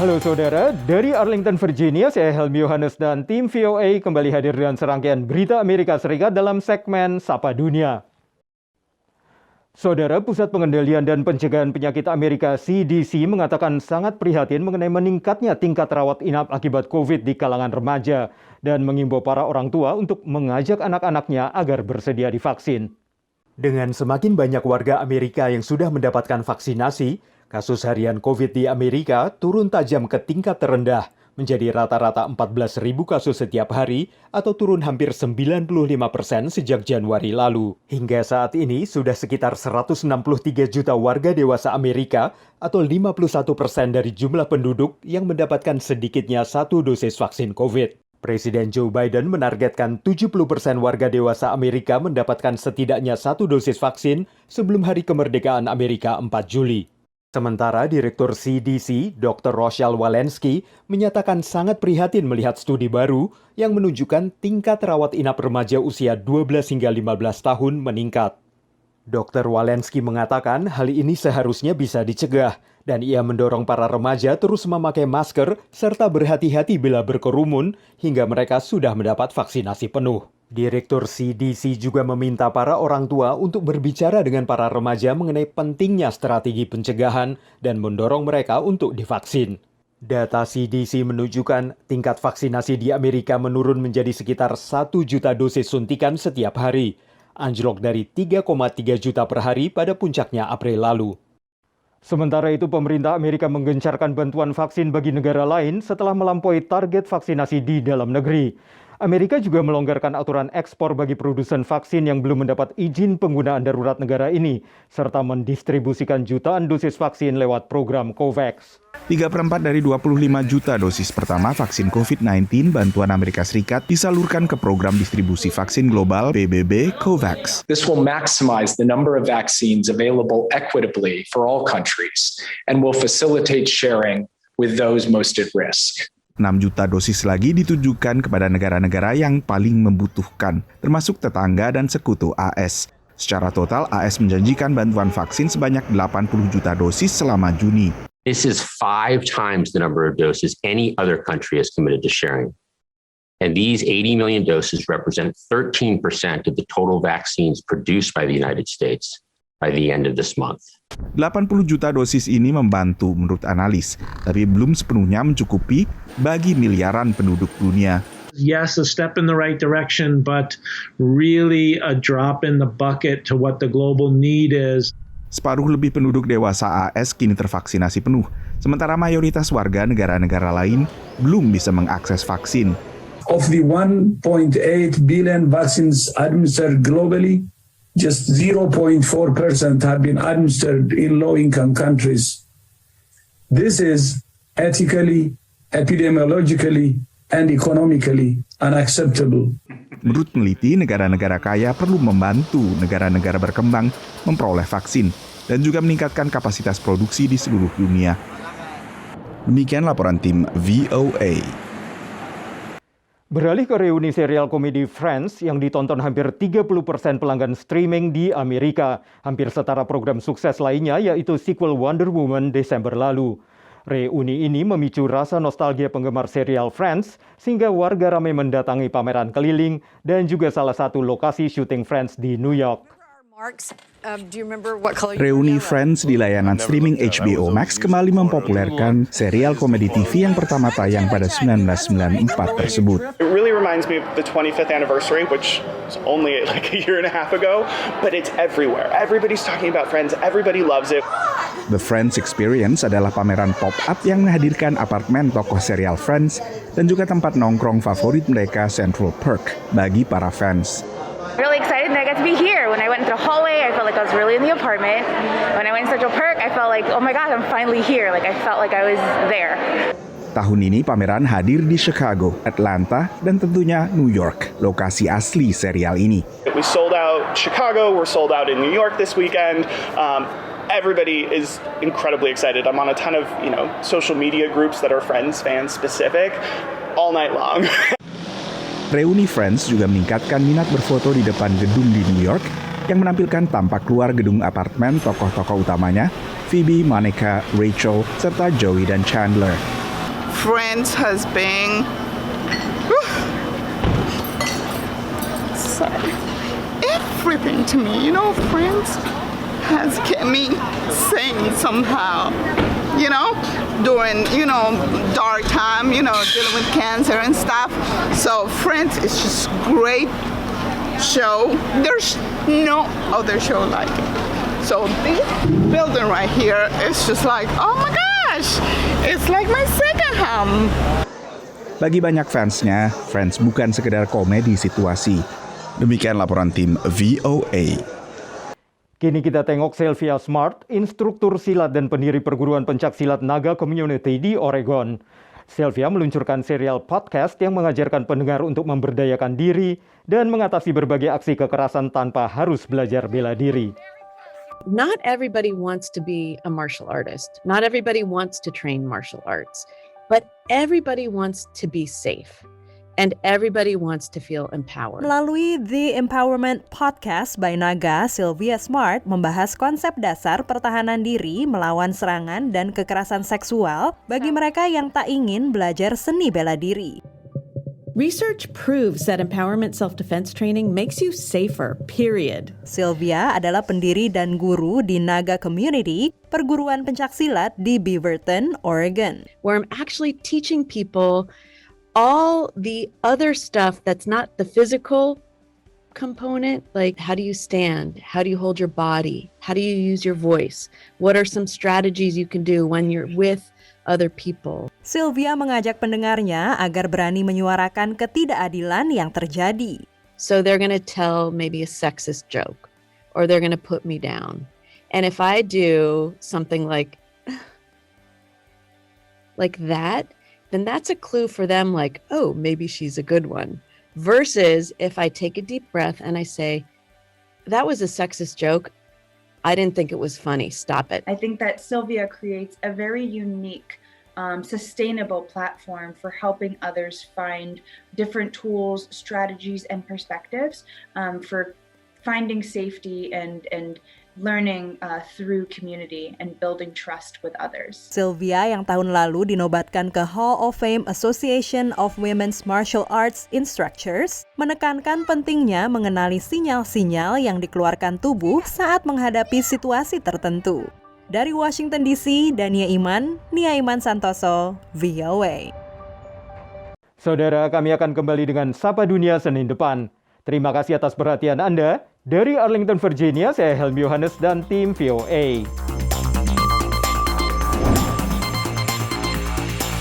Halo saudara, dari Arlington, Virginia, saya Helmi Yohanes dan tim VOA kembali hadir dengan serangkaian berita Amerika Serikat dalam segmen Sapa Dunia. Saudara, Pusat Pengendalian dan Pencegahan Penyakit Amerika CDC mengatakan sangat prihatin mengenai meningkatnya tingkat rawat inap akibat COVID di kalangan remaja dan mengimbau para orang tua untuk mengajak anak-anaknya agar bersedia divaksin. Dengan semakin banyak warga Amerika yang sudah mendapatkan vaksinasi, kasus harian COVID di Amerika turun tajam ke tingkat terendah, menjadi rata-rata 14.000 kasus setiap hari atau turun hampir 95% sejak Januari lalu. Hingga saat ini sudah sekitar 163 juta warga dewasa Amerika atau 51% dari jumlah penduduk yang mendapatkan sedikitnya satu dosis vaksin COVID. Presiden Joe Biden menargetkan 70% warga dewasa Amerika mendapatkan setidaknya satu dosis vaksin sebelum Hari Kemerdekaan Amerika 4 Juli. Sementara Direktur CDC, Dr. Rochelle Walensky, menyatakan sangat prihatin melihat studi baru yang menunjukkan tingkat rawat inap remaja usia 12 hingga 15 tahun meningkat. Dr. Walensky mengatakan hal ini seharusnya bisa dicegah, dan ia mendorong para remaja terus memakai masker serta berhati-hati bila berkerumun hingga mereka sudah mendapat vaksinasi penuh. Direktur CDC juga meminta para orang tua untuk berbicara dengan para remaja mengenai pentingnya strategi pencegahan dan mendorong mereka untuk divaksin. Data CDC menunjukkan tingkat vaksinasi di Amerika menurun menjadi sekitar 1 juta dosis suntikan setiap hari, anjlok dari 3,3 juta per hari pada puncaknya April lalu. Sementara itu, pemerintah Amerika menggencarkan bantuan vaksin bagi negara lain setelah melampaui target vaksinasi di dalam negeri. Amerika juga melonggarkan aturan ekspor bagi produsen vaksin yang belum mendapat izin penggunaan darurat negara ini, serta mendistribusikan jutaan dosis vaksin lewat program COVAX. 3/4 dari 25 juta dosis pertama vaksin COVID-19 bantuan Amerika Serikat disalurkan ke program distribusi vaksin global PBB COVAX. This will maximize the number of vaccines available equitably for all countries and will facilitate sharing with those most at risk. 6 juta dosis lagi ditujukan kepada negara-negara yang paling membutuhkan, termasuk tetangga dan sekutu AS. Secara total, AS menjanjikan bantuan vaksin sebanyak 80 juta dosis selama Juni. This is 5 times the number of doses any other country has committed to sharing. And these 80 million doses represent 13% of the total vaccines produced by the United States by the end of this month. 80 juta dosis ini membantu menurut analis, tapi belum sepenuhnya mencukupi bagi miliaran penduduk dunia. Yes, a step in the right direction, but really a drop in the bucket to what the global need is. Separuh lebih penduduk dewasa AS kini tervaksinasi penuh, sementara mayoritas warga negara-negara lain belum bisa mengakses vaksin. Of the 1.8 billion vaccines administered globally, just 0.4% have been administered in low-income countries. This is ethically, epidemiologically, and economically unacceptable. Menurut peneliti, negara-negara kaya perlu membantu negara-negara berkembang memperoleh vaksin dan juga meningkatkan kapasitas produksi di seluruh dunia. Demikian laporan tim VOA. Beralih ke reuni serial komedi Friends yang ditonton hampir 30% pelanggan streaming di Amerika, hampir setara program sukses lainnya yaitu sequel Wonder Woman Desember lalu. Reuni ini memicu rasa nostalgia penggemar serial Friends sehingga warga ramai mendatangi pameran keliling dan juga salah satu lokasi syuting Friends di New York. Reuni Friends di layanan streaming HBO Max kembali mempopulerkan serial komedi TV yang pertama tayang pada 1994 tersebut. It really reminds me of the 25th anniversary, which was only like a year and a half ago, but it's everywhere. Everybody's talking about Friends, everybody loves it. The Friends Experience adalah pameran pop-up yang menghadirkan apartemen tokoh serial Friends dan juga tempat nongkrong favorit mereka Central Perk bagi para fans. Really excited that I got to be here. When I went into the hallway, I felt like I was really in the apartment. When I went to Central Perk, I felt like, oh my God, I'm finally here. Like I felt like I was there. Tahun ini pameran hadir di Chicago, Atlanta, dan tentunya New York, lokasi asli serial ini. We sold out Chicago, we're sold out in New York this weekend. Everybody is incredibly excited. I'm on a ton of, social media groups that are Friends fans specific all night long. Reuni Friends juga meningkatkan minat berfoto di depan gedung di New York yang menampilkan tampak keluar gedung apartemen tokoh-tokoh utamanya, Phoebe, Monica, Rachel, serta Joey dan Chandler. Friends has been sorry, everything to me. Friends has kept me sane somehow. During dark time, dealing with cancer and stuff. So Friends is just great show. There's no other show like it. So this building right here is just like, oh my gosh, it's like my second home. Bagi banyak fansnya, Friends bukan sekedar komedi situasi. Demikian laporan tim VOA. Kini kita tengok Sylvia Smart, instruktur silat dan pendiri perguruan pencaksilat Naga Community di Oregon. Sylvia meluncurkan serial podcast yang mengajarkan pendengar untuk memberdayakan diri dan mengatasi berbagai aksi kekerasan tanpa harus belajar bela diri. Not everybody wants to be a martial artist. Not everybody wants to train martial arts. But everybody wants to be safe. And everybody wants to feel empowered. Melalui The Empowerment Podcast by Naga, Sylvia Smart membahas konsep dasar pertahanan diri melawan serangan dan kekerasan seksual bagi mereka yang tak ingin belajar seni bela diri. Research proves that empowerment self-defense training makes you safer, period. Sylvia adalah pendiri dan guru di Naga Community, perguruan pencaksilat di Beaverton, Oregon. Where I'm actually teaching people all the other stuff that's not the physical component, like how do you stand? How do you hold your body? How do you use your voice? What are some strategies you can do when you're with other people? Sylvia mengajak pendengarnya agar berani menyuarakan ketidakadilan yang terjadi. So they're going to tell maybe a sexist joke, or they're going to put me down. And if I do something like that, then that's a clue for them, like, oh, maybe she's a good one. Versus if I take a deep breath and I say, that was a sexist joke. I didn't think it was funny. Stop it. I think that Sylvia creates a very unique, sustainable platform for helping others find different tools, strategies, and perspectives for finding safety and learning through community and building trust with others. Sylvia yang tahun lalu dinobatkan ke Hall of Fame Association of Women's Martial Arts Instructors menekankan pentingnya mengenali sinyal-sinyal yang dikeluarkan tubuh saat menghadapi situasi tertentu. Dari Washington DC, Dania Iman, Nia Iman Santoso, VOA. Saudara, kami akan kembali dengan Sapa Dunia Senin depan. Terima kasih atas perhatian Anda. Dari Arlington, Virginia, saya Helmi Yohanes dan tim VOA.